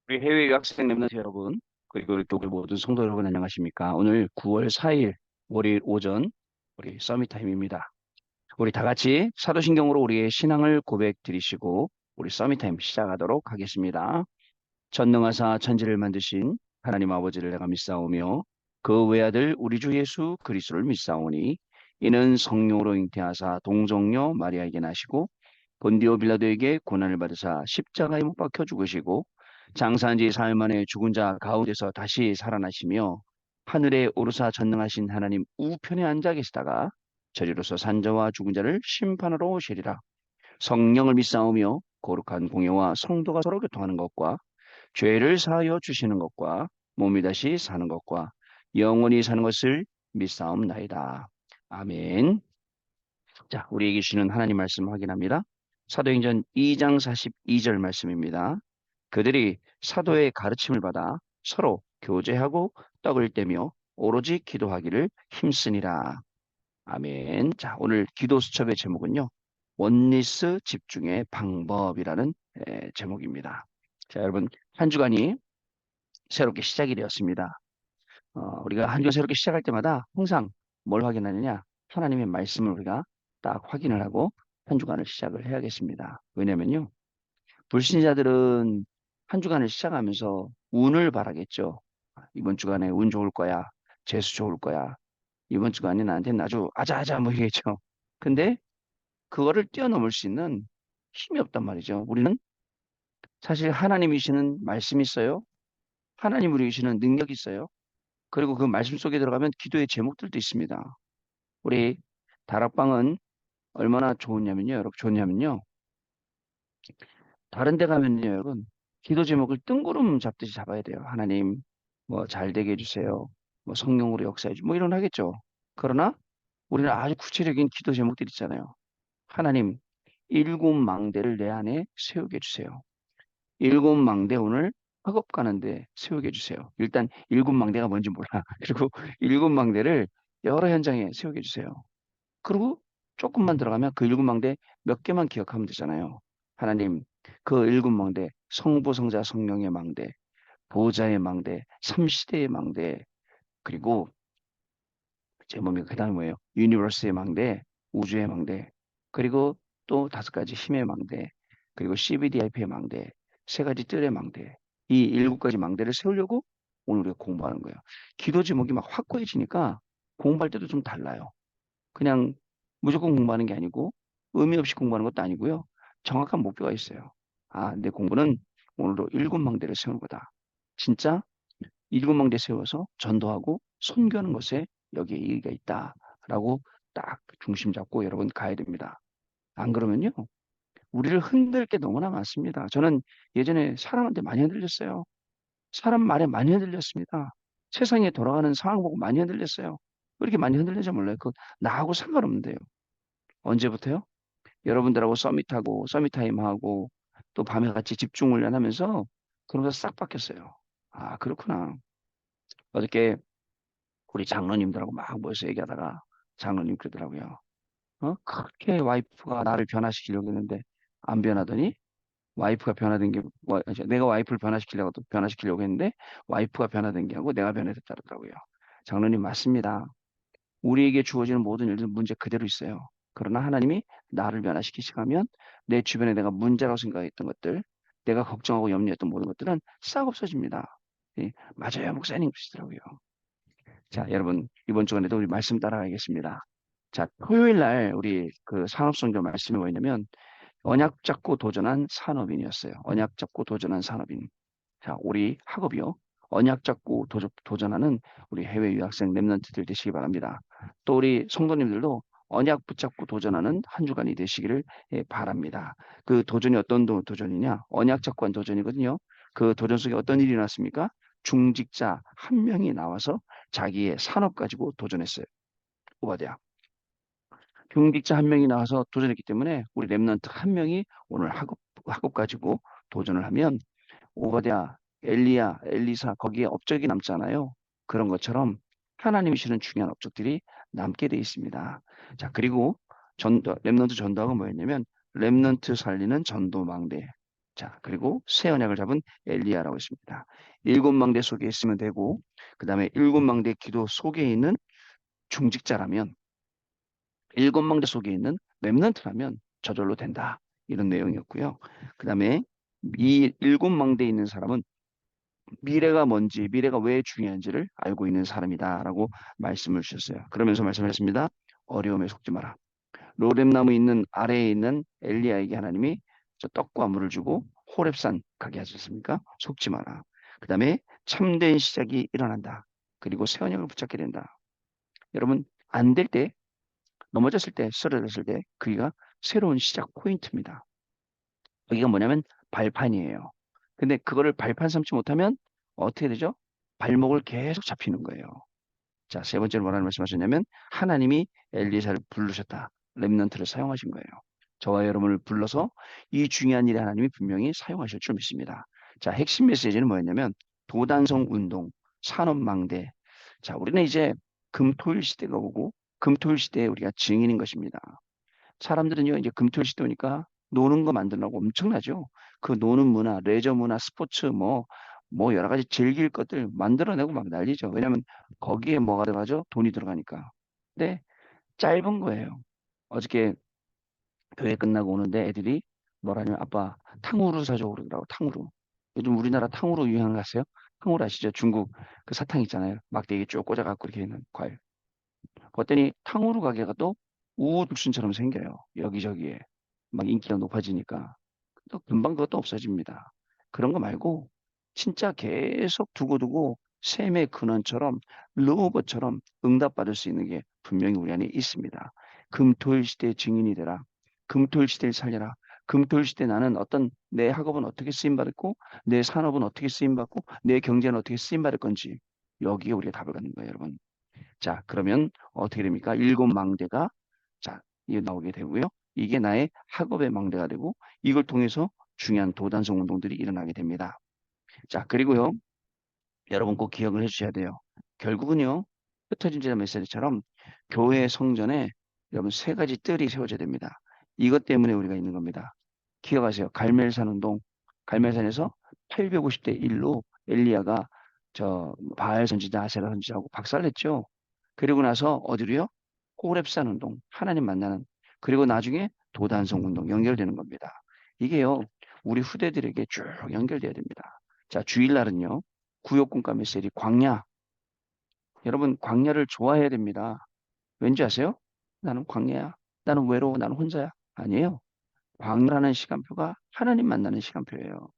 우리 해외 유학생 랩런트 여러분, 그리고 또 우리 모든 성도 여러분 안녕하십니까? 오늘 9월 4일 월요일 오전 우리 서밋 타임입니다. 우리 다 같이 사도신경으로 우리의 신앙을 고백 드리시고 우리 서밋 타임 시작하도록 하겠습니다. 전능하사 천지를 만드신 하나님 아버지를 내가 믿사오며 그 외아들 우리 주 예수 그리스도를 믿사오니 이는 성령으로 잉태하사 동정녀 마리아에게 나시고 본디오 빌라도에게 고난을 받으사 십자가에 못 박혀 죽으시고 장사한 지 사흘 만에 죽은 자 가운데서 다시 살아나시며 하늘에 오르사 전능하신 하나님 우편에 앉아 계시다가 저리로서 산자와 죽은 자를 심판하러 오시리라. 성령을 믿사오며 거룩한 공예와 성도가 서로 교통하는 것과 죄를 사하여 주시는 것과 몸이 다시 사는 것과 영원히 사는 것을 믿사옵나이다. 아멘. 자, 우리에게 주시는 하나님 말씀 확인합니다. 사도행전 2장 42절 말씀입니다. 그들이 사도의 가르침을 받아 서로 교제하고 떡을 떼며 오로지 기도하기를 힘쓰니라. 아멘. 자, 오늘 기도 수첩의 제목은요. 원리스 집중의 방법이라는 제목입니다. 자, 여러분, 한 주간이 새롭게 시작이 되었습니다. 우리가 한 주간 새롭게 시작할 때마다 항상 뭘 확인하느냐? 하나님의 말씀을 우리가 딱 확인을 하고 한 주간을 시작을 해야겠습니다. 왜냐면요. 불신자들은 한 주간을 시작하면서 운을 바라겠죠. 이번 주간에 운 좋을 거야. 재수 좋을 거야. 이번 주간에 나한테는 아주 아자아자 모이겠죠. 근데 그거를 뛰어넘을 수 있는 힘이 없단 말이죠. 우리는 사실 하나님이시는 말씀이 있어요. 하나님 우리 계시는 능력이 있어요. 그리고 그 말씀 속에 들어가면 기도의 제목들도 있습니다. 우리 다락방은 얼마나 좋으냐면요. 여러분 좋냐면요. 다른 데 가면요, 여러분. 기도 제목을 뜬구름 잡듯이 잡아야 돼요. 하나님, 뭐 잘 되게 해주세요. 뭐 성령으로 역사해 주, 뭐 이런 거 하겠죠. 그러나 우리는 아주 구체적인 기도 제목들 있잖아요. 하나님, 일곱 망대를 내 안에 세우게 해주세요. 일곱 망대 오늘 학업 가는데 세우게 해주세요. 일단 일곱 망대가 뭔지 몰라. 그리고 일곱 망대를 여러 현장에 세우게 해주세요. 그리고 조금만 들어가면 그 일곱 망대 몇 개만 기억하면 되잖아요. 하나님, 그 일곱 망대, 성부, 성자, 성령의 망대, 보호자의 망대, 삼시대의 망대, 그리고 제 몸이 그다음 뭐예요? 유니버스의 망대, 우주의 망대, 그리고 또 다섯 가지 힘의 망대, 그리고 CBDIP의 망대, 세 가지 뜰의 망대, 이 일곱 가지 망대를 세우려고 오늘 우리가 공부하는 거예요. 기도 제목이 막 확고해지니까 공부할 때도 좀 달라요. 그냥 무조건 공부하는 게 아니고 의미 없이 공부하는 것도 아니고요. 정확한 목표가 있어요. 아, 내 공부는 오늘도 일곱 망대를 세우는 거다. 진짜 일곱 망대 세워서 전도하고 선교하는 것에 여기에 의의가 있다라고 딱 중심 잡고 여러분 가야 됩니다. 안 그러면요. 우리를 흔들 게 너무나 많습니다. 저는 예전에 사람한테 많이 흔들렸어요. 사람 말에 많이 흔들렸습니다. 세상에 돌아가는 상황 보고 많이 흔들렸어요. 왜 이렇게 많이 흔들리는지 몰라요. 그 나하고 상관없는데요. 언제부터요? 여러분들하고 서밋하고 서밋타임하고 또 밤에 같이 집중 훈련하면서 그러면서 싹 바뀌었어요. 아 그렇구나. 어저께 우리 장로님들하고 막 모여서 얘기하다가 장로님 그러더라고요. 그렇게 와이프가 나를 변화시키려고 했는데 안 변하더니 와이프가 변화된 게 내가 와이프를 변화시키려고 했는데 와이프가 변화된 게 아니고 내가 변화됐다더라고요. 장로님 맞습니다. 우리에게 주어지는 모든 일들은 문제 그대로 있어요. 그러나 하나님이 나를 변화시키시면 내 주변에 내가 문제라고 생각했던 것들, 내가 걱정하고 염려했던 모든 것들은 싹 없어집니다. 예, 맞아요, 목사님 그러시더라고요. 자, 여러분 이번 주간에도 우리 말씀 따라가겠습니다. 자, 토요일 날 우리 그 산업성경 말씀이 뭐였냐면 언약 잡고 도전한 산업인이었어요. 언약 잡고 도전한 산업인. 자, 우리 학업이요. 언약 잡고 도전하는 우리 해외 유학생 랩런트들 되시기 바랍니다. 또 우리 성도님들도 언약 붙잡고 도전하는 한 주간이 되시기를 바랍니다. 그 도전이 어떤 도전이냐? 언약 잡고 한 도전이거든요. 그 도전 속에 어떤 일이 났습니까? 중직자 한 명이 나와서 자기의 산업 가지고 도전했어요. 오바댜. 중직자 한 명이 나와서 도전했기 때문에 우리 랩런트 한 명이 오늘 학업 가지고 도전을 하면 오바댜, 엘리야, 엘리사 거기에 업적이 남잖아요. 그런 것처럼 하나님이 주는 중요한 업적들이 남게 돼 있습니다. 자, 그리고 랩넌트 전도하고 뭐였냐면 랩넌트 살리는 전도망대. 자, 그리고 새 언약을 잡은 엘리야라고 있습니다. 일곱 망대 속에 있으면 되고, 그 다음에 일곱 망대 기도 속에 있는 중직자라면, 일곱 망대 속에 있는 렘넌트라면 저절로 된다. 이런 내용이었고요. 그 다음에 이 일곱 망대에 있는 사람은 미래가 뭔지, 미래가 왜 중요한지를 알고 있는 사람이다라고 말씀을 주셨어요. 그러면서 말씀하셨습니다. 어려움에 속지 마라. 로뎀나무 있는 아래에 있는 엘리야에게 하나님이 저 떡과 물을 주고 호렙산 가게 하셨습니까? 속지 마라. 그 다음에 참된 시작이 일어난다. 그리고 새 언약을 붙잡게 된다. 여러분 안 될 때, 넘어졌을 때, 쓰러졌을 때 그게 새로운 시작 포인트입니다. 여기가 뭐냐면 발판이에요. 근데 그거를 발판 삼지 못하면 어떻게 되죠? 발목을 계속 잡히는 거예요. 자, 세 번째로 뭐라는 말씀하셨냐면 하나님이 엘리사를 부르셨다. 렘넌트를 사용하신 거예요. 저와 여러분을 불러서 이 중요한 일에 하나님이 분명히 사용하실 줄 믿습니다. 자, 핵심 메시지는 뭐였냐면 도단성 운동, 산업망대. 자, 우리는 이제 금토일 시대가 오고 금토일 시대에 우리가 증인인 것입니다. 사람들은요, 이제 금토일 시대 오니까 노는 거 만들려고 엄청나죠. 그 노는 문화, 레저 문화, 스포츠 뭐 여러 가지 즐길 것들 만들어내고 막 난리죠. 왜냐하면 거기에 뭐가 들어가죠? 돈이 들어가니까. 근데 짧은 거예요. 어저께 교회 끝나고 오는데 애들이 뭐라냐면 아빠 탕후루 사줘 그러더라고. 탕후루. 요즘 우리나라 탕후루 유행하세요? 탕후루 아시죠? 중국 그 사탕 있잖아요. 막대기 쭉 꽂아갖고 이렇게 있는 과일. 그랬더니 탕후루 가게가 또 우후죽순처럼 생겨요. 여기저기에. 막 인기가 높아지니까. 또 금방 그것도 없어집니다. 그런 거 말고 진짜 계속 두고두고 샘의 근원처럼 로봇처럼 응답받을 수 있는 게 분명히 우리 안에 있습니다. 금토일 시대의 증인이 되라. 금토일 시대를 살려라. 금토일 시대 나는 어떤 내 학업은 어떻게 쓰임받았고 내 산업은 어떻게 쓰임받고 내 경제는 어떻게 쓰임받을 건지 여기에 우리가 답을 갖는 거예요, 여러분. 자, 그러면 어떻게 됩니까? 일곱 망대가 자, 이게 나오게 되고요. 이게 나의 학업의 망대가 되고 이걸 통해서 중요한 도단성 운동들이 일어나게 됩니다. 자, 그리고요. 여러분 꼭 기억을 해주셔야 돼요. 결국은요. 흩어진 지자 메시지처럼 교회 성전에 여러분 세 가지 뜰이 세워져야 됩니다. 이것 때문에 우리가 있는 겁니다. 기억하세요. 갈멜산 운동. 갈멜산에서 850대 1로 엘리야가 저 바알 선지자, 아세라 선지자하고 박살냈죠. 그리고 나서 어디로요? 호렙산 운동, 하나님 만나는. 그리고 나중에 도단성 운동 연결되는 겁니다. 이게요, 우리 후대들에게 쭉 연결돼야 됩니다. 자, 주일날은요, 구역군가 메시지 광야. 여러분, 광야를 좋아해야 됩니다. 왠지 아세요? 나는 광야야. 나는 외로워. 나는 혼자야. 아니에요. 광야라는 시간표가 하나님 만나는 시간표예요.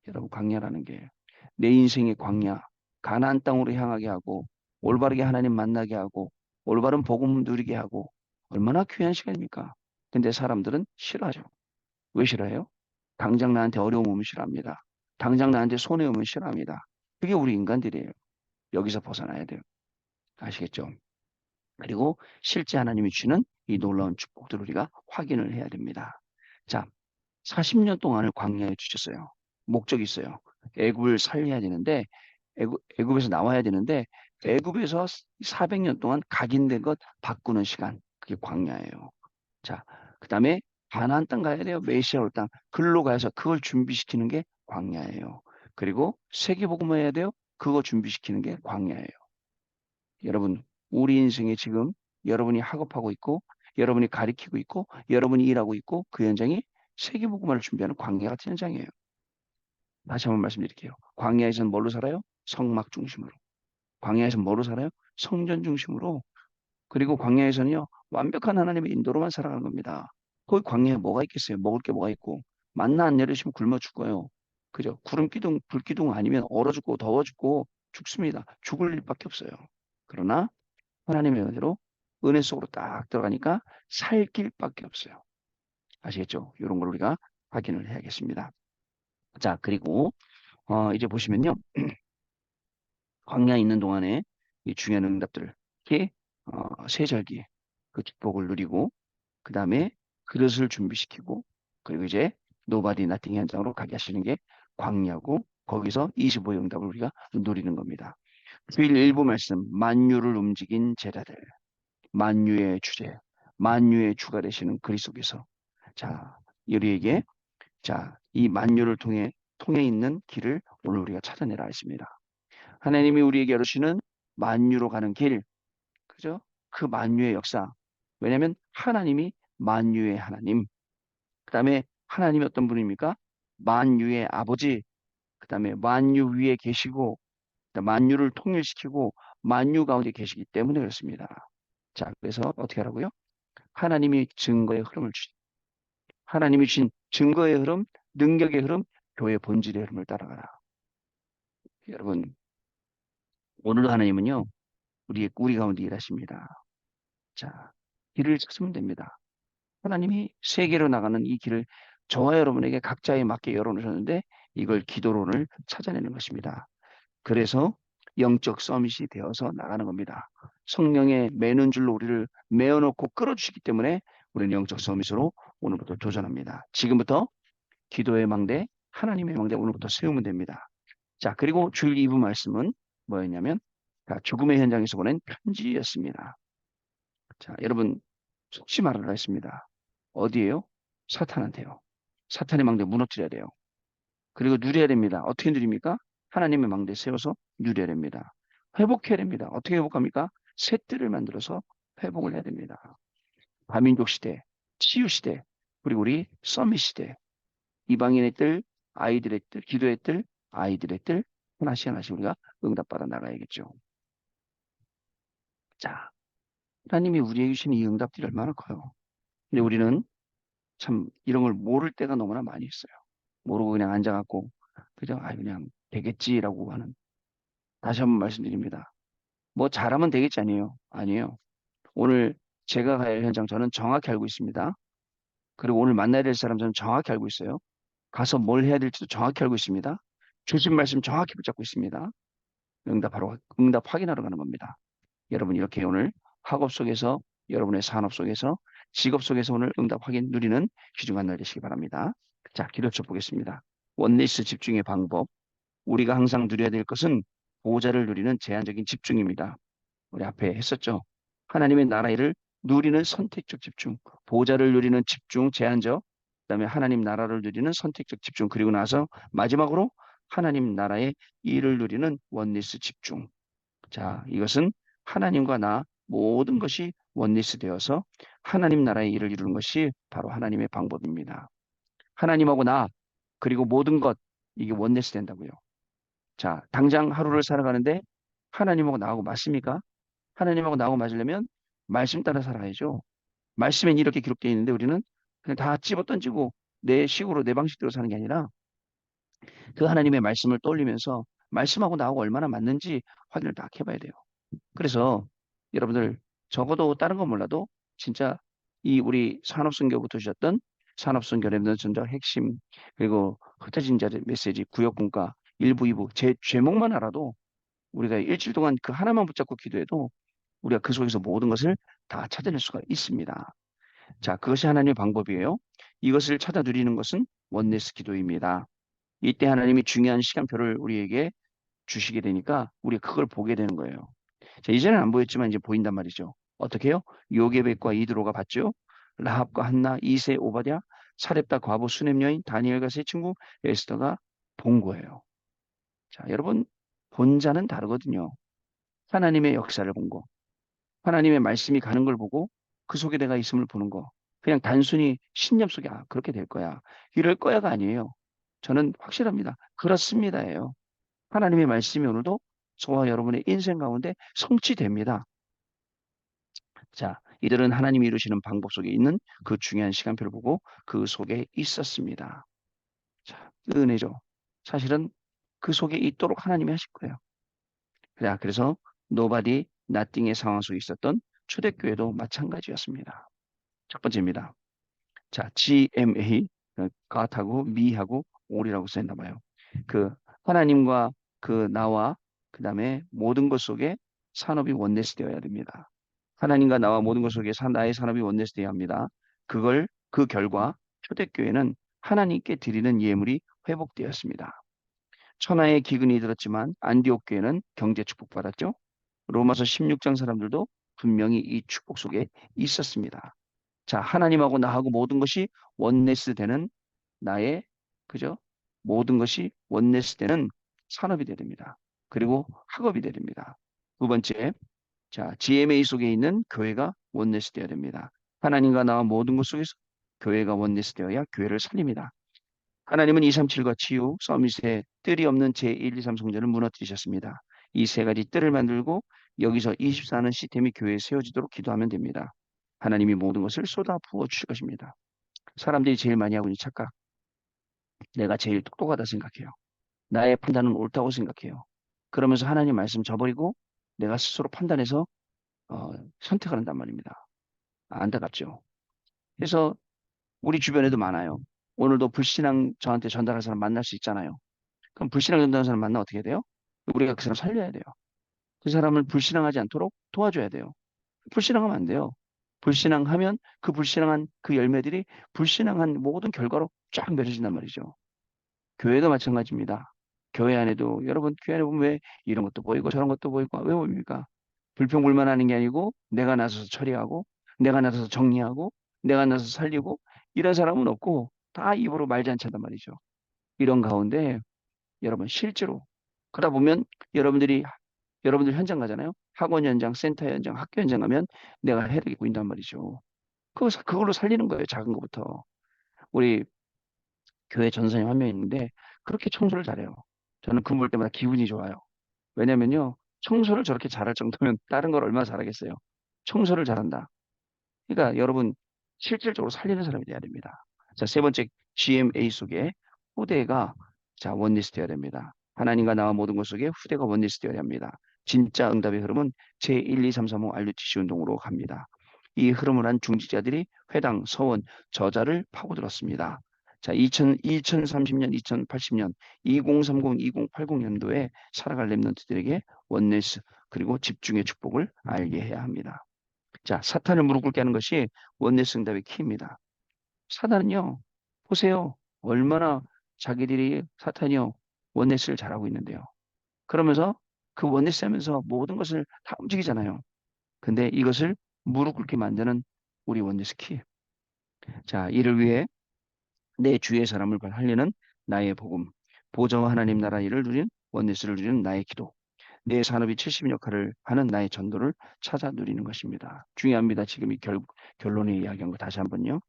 여러분, 광야라는 게 내 인생의 광야, 가나안 땅으로 향하게 하고 올바르게 하나님 만나게 하고 올바른 복음 누리게 하고 얼마나 귀한 시간입니까? 근데 사람들은 싫어하죠. 왜 싫어해요? 당장 나한테 어려움 오면 싫어합니다. 당장 나한테 손해 오면 싫어합니다. 그게 우리 인간들이에요. 여기서 벗어나야 돼요. 아시겠죠? 그리고 실제 하나님이 주는 이 놀라운 축복들을 우리가 확인을 해야 됩니다. 자, 40년 동안을 광야에 주셨어요. 목적이 있어요. 애굽을 살려야 되는데 애굽에서 나와야 되는데 애굽에서 400년 동안 각인된 것 바꾸는 시간. 그게 광야예요. 자, 그다음에 가나안 땅 가야 돼요. 메시아 올 땅. 글로 가서 그걸 준비시키는 게 광야예요. 그리고 세계복음 해야 돼요. 그거 준비시키는 게 광야예요. 여러분, 우리 인생에 지금 여러분이 학업하고 있고 여러분이 가리키고 있고 여러분이 일하고 있고 그 현장이 세계복음화를 준비하는 광야 같은 현장이에요. 다시 한번 말씀드릴게요. 광야에서는 뭘로 살아요? 성막 중심으로. 광야에서는 뭐로 살아요? 성전 중심으로. 그리고 광야에서는요, 완벽한 하나님의 인도로만 살아가는 겁니다. 거기 광야에 뭐가 있겠어요? 먹을 게 뭐가 있고. 만나 안 내리시면 굶어 죽어요. 그죠? 구름 기둥, 불 기둥 아니면 얼어 죽고 더워 죽고 죽습니다. 죽을 일밖에 없어요. 그러나 하나님의 은혜로 은혜 속으로 딱 들어가니까 살 길밖에 없어요. 아시겠죠? 이런 걸 우리가 확인을 해야겠습니다. 자, 그리고 이제 보시면요. 광야에 있는 동안에 이 중요한 응답들, 특히 세절기 그 축복을 누리고 그 다음에 그릇을 준비시키고 그리고 이제 노바디 나팅 현장으로 가게 하시는 게 광야고 거기서 25의 응답을 우리가 누리는 겁니다. 주일 일부 말씀 만유를 움직인 제자들 만유의 주제 만유의 주가 되시는 그리스도께서 자 우리에게 자 이 만유를 통해 있는 길을 오늘 우리가 찾아내라 했습니다. 하나님이 우리에게 열으시는 만유로 가는 길, 그죠? 그 만유의 역사. 왜냐하면 하나님이 만유의 하나님, 그 다음에 하나님이 어떤 분입니까? 만유의 아버지, 그 다음에 만유 위에 계시고, 그다음 만유를 통일시키고 만유 가운데 계시기 때문에 그렇습니다. 자, 그래서 어떻게 하라고요? 하나님이 증거의 흐름을 주신, 하나님이 주신 증거의 흐름, 능력의 흐름, 교회 본질의 흐름을 따라가라. 여러분, 오늘도 하나님은요, 우리 가운데 일하십니다. 자, 길을 찾으면 됩니다. 하나님이 세계로 나가는 이 길을 저와 여러분에게 각자에 맞게 열어놓으셨는데 이걸 기도로 오늘 찾아내는 것입니다. 그래서 영적 서밋이 되어서 나가는 겁니다. 성령의 매는 줄로 우리를 메어놓고 끌어주시기 때문에 우리는 영적 서밋으로 오늘부터 도전합니다. 지금부터 기도의 망대, 하나님의 망대 오늘부터 세우면 됩니다. 자, 그리고 주일 2부 말씀은 뭐였냐면 죽음의 현장에서 보낸 편지였습니다. 자, 여러분 속지 말아라 했습니다. 어디에요? 사탄한테요. 사탄의 망대 무너뜨려야 돼요. 그리고 누려야 됩니다. 어떻게 누립니까? 하나님의 망대 세워서 누려야 됩니다. 회복해야 됩니다. 어떻게 회복합니까? 새 뜰을 만들어서 회복을 해야 됩니다. 다민족 시대, 치유 시대, 그리고 우리 서밋 시대, 이방인의 뜰, 아이들의 뜰, 기도의 뜰, 아이들의 뜰, 하나씩 하나씩 우리가 응답받아 나가야겠죠. 자, 하나님이 우리에게 주신 이 응답들이 얼마나 커요. 근데 우리는 참 이런 걸 모를 때가 너무나 많이 있어요. 모르고 그냥 앉아갖고 그죠? 아, 그냥 되겠지라고 하는. 다시 한번 말씀드립니다. 뭐 잘하면 되겠지 아니에요. 아니에요. 오늘 제가 가야 할 현장 저는 정확히 알고 있습니다. 그리고 오늘 만나야 될 사람 저는 정확히 알고 있어요. 가서 뭘 해야 될지도 정확히 알고 있습니다. 주신 말씀 정확히 붙잡고 있습니다. 응답 확인하러 가는 겁니다. 여러분 이렇게 오늘 학업 속에서 여러분의 산업 속에서 직업 속에서 오늘 응답 확인 누리는 귀중한 날 되시기 바랍니다. 자, 기도쳐 보겠습니다. 원리스 집중의 방법. 우리가 항상 누려야 될 것은 보호자를 누리는 제한적인 집중입니다. 우리 앞에 했었죠. 하나님의 나라 일을 누리는 선택적 집중, 보호자를 누리는 집중, 제한적, 그다음에 하나님 나라를 누리는 선택적 집중, 그리고 나서 마지막으로 하나님 나라의 일을 누리는 원리스 집중. 자, 이것은 하나님과 나 모든 것이 원리스 되어서 하나님 나라의 일을 이루는 것이 바로 하나님의 방법입니다. 하나님하고 나 그리고 모든 것 이게 원리스 된다고요. 자, 당장 하루를 살아가는데 하나님하고 나하고 맞습니까? 하나님하고 나하고 맞으려면 말씀 따라 살아야죠. 말씀엔 이렇게 기록되어 있는데 우리는 그냥 다 집어 던지고 내 식으로 내 방식대로 사는 게 아니라 그 하나님의 말씀을 떠올리면서 말씀하고 나하고 얼마나 맞는지 확인을 딱 해봐야 돼요. 그래서 여러분들 적어도 다른 건 몰라도 진짜 이 우리 산업선교부터 주셨던 산업선교 랩넌트 전적 핵심 그리고 흩어진 자의 메시지 구역분과 1부, 2부 제 제목만 알아도 우리가 일주일 동안 그 하나만 붙잡고 기도해도 우리가 그 속에서 모든 것을 다 찾아낼 수가 있습니다. 자, 그것이 하나님의 방법이에요. 이것을 찾아 누리는 것은 원네스 기도입니다. 이때 하나님이 중요한 시간표를 우리에게 주시게 되니까 우리가 그걸 보게 되는 거예요. 자, 이제는 안 보였지만 이제 보인단 말이죠. 어떻게 해요? 요게벳과 이드로가 봤죠. 라합과 한나, 이세, 오바댜, 사렙다 과부, 수넴 여인, 다니엘과 세 친구, 에스더가 본 거예요. 자, 여러분 본자는 다르거든요. 하나님의 역사를 본 거, 하나님의 말씀이 가는 걸 보고 그 속에 내가 있음을 보는 거. 그냥 단순히 신념 속에 아, 그렇게 될 거야. 이럴 거야가 아니에요. 저는 확실합니다. 그렇습니다예요. 하나님의 말씀이 오늘도 저와 여러분의 인생 가운데 성취됩니다. 자, 이들은 하나님이 이루시는 방법 속에 있는 그 중요한 시간표를 보고 그 속에 있었습니다. 자, 은혜죠. 사실은 그 속에 있도록 하나님이 하실 거예요. 그래서 nobody, nothing의 상황 속에 있었던 초대교회도 마찬가지였습니다. 첫 번째입니다. 자, GMA, God하고 me하고 all이라고 써있나 봐요. 그 하나님과 그 나와 그 다음에 모든 것 속에 산업이 원네스 되어야 됩니다. 하나님과 나와 모든 것 속에 나의 산업이 원네스 되어야 합니다. 그 결과 초대교회는 하나님께 드리는 예물이 회복되었습니다. 천하의 기근이 들었지만 안디옥 교회는 경제 축복받았죠. 로마서 16장 사람들도 분명히 이 축복 속에 있었습니다. 자, 하나님하고 나하고 모든 것이 원네스 되는 나의 그죠? 모든 것이 원네스 되는 산업이 돼야 됩니다. 그리고 학업이 돼야 됩니다. 두 번째, 자, GMA 속에 있는 교회가 원네스 되어야 됩니다. 하나님과 나와 모든 것 속에서 교회가 원네스 되어야 교회를 살립니다. 하나님은 237과 치유, 서밋의 뜰이 없는 제1, 2, 3 성전을 무너뜨리셨습니다. 이 세 가지 뜰을 만들고 여기서 24는 시스템이 교회에 세워지도록 기도하면 됩니다. 하나님이 모든 것을 쏟아 부어 주실 것입니다. 사람들이 제일 많이 하고 있는 착각, 내가 제일 똑똑하다 생각해요. 나의 판단은 옳다고 생각해요. 그러면서 하나님 말씀 저버리고 내가 스스로 판단해서 어, 선택을 한단 말입니다. 안타깝죠. 그래서 우리 주변에도 많아요. 오늘도 불신앙 저한테 전달할 사람 만날 수 있잖아요. 그럼 불신앙 전달하는 사람 만나 어떻게 돼요? 우리가 그 사람 살려야 돼요. 그 사람을 불신앙하지 않도록 도와줘야 돼요. 불신앙하면 안 돼요. 불신앙하면 그 불신앙한 그 열매들이 불신앙한 모든 결과로 쫙 맺어진단 말이죠. 교회도 마찬가지입니다. 교회 안에도 여러분 교회 안에 보면 왜 이런 것도 보이고 저런 것도 보이고 왜 보입니까? 불평불만하는 게 아니고 내가 나서서 처리하고 내가 나서서 정리하고 내가 나서서 살리고 이런 사람은 없고 다 입으로 말지 않는단 말이죠. 이런 가운데 여러분 실제로 그러다 보면 여러분들이 여러분들 현장 가잖아요. 학원 현장, 센터 현장, 학교 현장 가면 내가 해야 보인단 말이죠. 그걸로 살리는 거예요. 작은 것부터. 우리 교회 전사님 한 명 있는데 그렇게 청소를 잘해요. 저는 그 볼 때마다 기분이 좋아요. 왜냐면요. 청소를 저렇게 잘할 정도면 다른 걸 얼마나 잘하겠어요. 청소를 잘한다. 그러니까 여러분 실질적으로 살리는 사람이 돼야 됩니다. 자, 세 번째 GMA 속에 후대가 자, 원리스 되어야 됩니다. 하나님과 나와 모든 것 속에 후대가 원리스 되어야 합니다. 진짜 응답의 흐름은 제1, 2, 3, 4호 RUTC 운동으로 갑니다. 이 흐름을 한 중직자들이 회당, 서원, 저자를 파고들었습니다. 자, 2030년, 2080년, 2030, 2080년도에 살아갈 렘넌트들에게 원네스 그리고 집중의 축복을 알게 해야 합니다. 자, 사탄을 무릎 꿇게 하는 것이 원네스 응답의 키입니다. 사탄은요, 보세요. 얼마나 자기들이 사탄이요, 원네스를 잘하고 있는데요. 그러면서 그 원네스 하면서 모든 것을 다 움직이잖아요. 근데 이것을 무릎 꿇게 만드는 우리 원네스 키. 자, 이를 위해 내 주위의 사람을 살리는 나의 복음, 보좌와 하나님 나라 일을 누린 원네스를 누리는 나의 기도, 내 산업이 70인 역할을 하는 나의 전도를 찾아 누리는 것입니다. 중요합니다. 지금 이 결론에 이야기한 거 다시 한번요.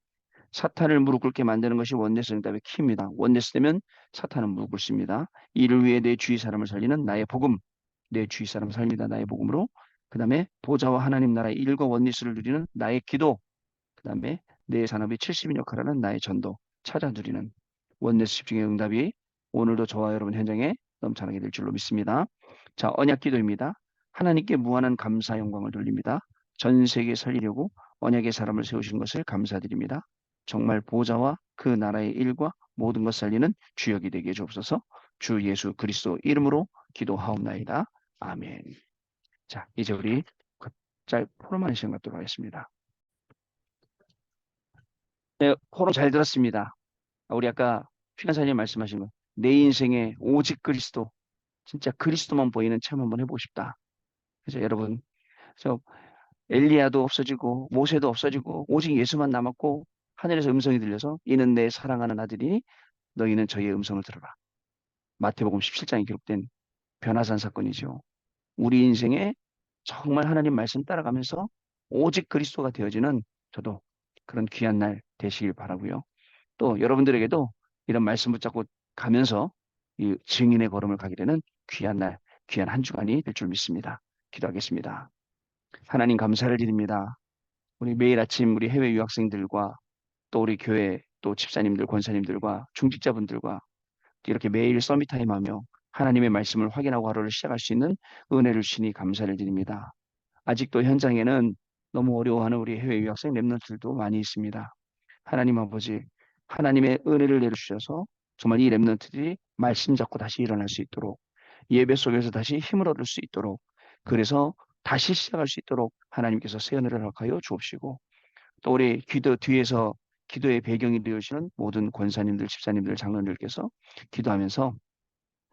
사탄을 무릎 꿇게 만드는 것이 원네스 응답의 키입니다. 원네스 되면 사탄은 무릎 꿇습니다. 이를 위해 내 주위 사람을 살리는 나의 복음, 내 주위 사람을 살립니다. 나의 복음으로 그 다음에 보좌와 하나님 나라의 일과 원리스를 누리는 나의 기도, 그 다음에 내 산업이 70인 역할을 하는 나의 전도 찾아 누리는 원네스 집중의 응답이 오늘도 저와 여러분 현장에 넘쳐나게 될 줄로 믿습니다. 자, 언약 기도입니다. 하나님께 무한한 감사 영광을 돌립니다. 전 세계에 살리려고 언약의 사람을 세우신 것을 감사드립니다. 정말 보좌와 그 나라의 일과 모든 것 살리는 주역이 되게 주옵소서. 주 예수 그리스도 이름으로 기도하옵나이다. 아멘. 자, 이제 우리 짧 포럼하는 시간 갖도록 하겠습니다. 네, 포럼 잘 들었습니다. 우리 아까 피간사님 말씀하신 거, 내 인생에 오직 그리스도, 진짜 그리스도만 보이는 체험 한번 해보고 싶다. 그래서 여러분, 저 엘리야도 없어지고 모세도 없어지고 오직 예수만 남았고 하늘에서 음성이 들려서 이는 내 사랑하는 아들이니 너희는 저희의 음성을 들어라. 마태복음 17장에 기록된 변화산 사건이죠. 우리 인생에 정말 하나님 말씀 따라가면서 오직 그리스도가 되어지는 저도 그런 귀한 날 되시길 바라고요. 또 여러분들에게도 이런 말씀 붙잡고 가면서 이 증인의 걸음을 가게 되는 귀한 날, 귀한 한 주간이 될 줄 믿습니다. 기도하겠습니다. 하나님 감사를 드립니다. 우리 매일 아침 우리 해외 유학생들과 또 우리 교회 또 집사님들, 권사님들과 중직자분들과 이렇게 매일 서밋타임 하며 하나님의 말씀을 확인하고 하루를 시작할 수 있는 은혜를 주시니 감사를 드립니다. 아직도 현장에는 너무 어려워하는 우리 해외 유학생 랩런트들도 많이 있습니다. 하나님 아버지, 하나님의 은혜를 내려주셔서 정말 이 랩런트들이 말씀 잡고 다시 일어날 수 있도록 예배 속에서 다시 힘을 얻을 수 있도록 그래서 다시 시작할 수 있도록 하나님께서 새 은혜를 허락하여 주옵시고 또 우리 기도 뒤에서 기도의 배경이 되시는 모든 권사님들, 집사님들, 장로님들께서 기도하면서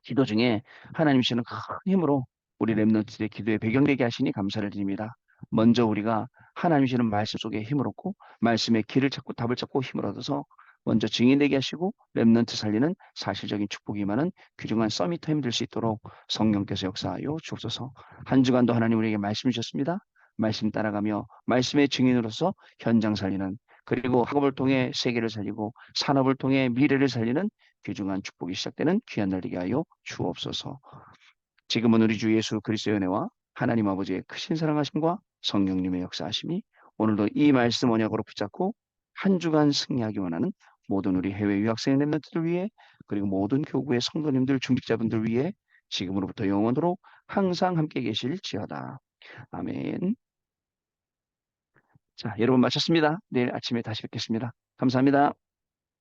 기도 중에 하나님 주시는 큰 힘으로 우리 랩런트들의 기도에 배경되게 하시니 감사를 드립니다. 먼저 우리가 하나님 주시는 말씀 속에 힘을 얻고 말씀의 길을 찾고 답을 찾고 힘을 얻어서 먼저 증인되게 하시고 렘넌트 살리는 사실적인 축복이 임하는 귀중한 서밋 타임 될 수 있도록 성령께서 역사하여 주옵소서. 한 주간도 하나님 우리에게 말씀 주셨습니다. 말씀 따라가며 말씀의 증인으로서 현장 살리는 그리고 학업을 통해 세계를 살리고 산업을 통해 미래를 살리는 귀중한 축복이 시작되는 귀한 날 되게 하여 주옵소서. 지금은 우리 주 예수 그리스도의 은혜와 하나님 아버지의 크신 사랑하심과 성령님의 역사하심이 오늘도 이 말씀 언약으로 붙잡고 한 주간 승리하기 원하는 모든 우리 해외 유학생 랩런트들 위해 그리고 모든 교구의 성도님들 중직자분들 위해 지금으로부터 영원토록 항상 함께 계실지어다. 아멘. 자, 여러분 마쳤습니다. 내일 아침에 다시 뵙겠습니다. 감사합니다.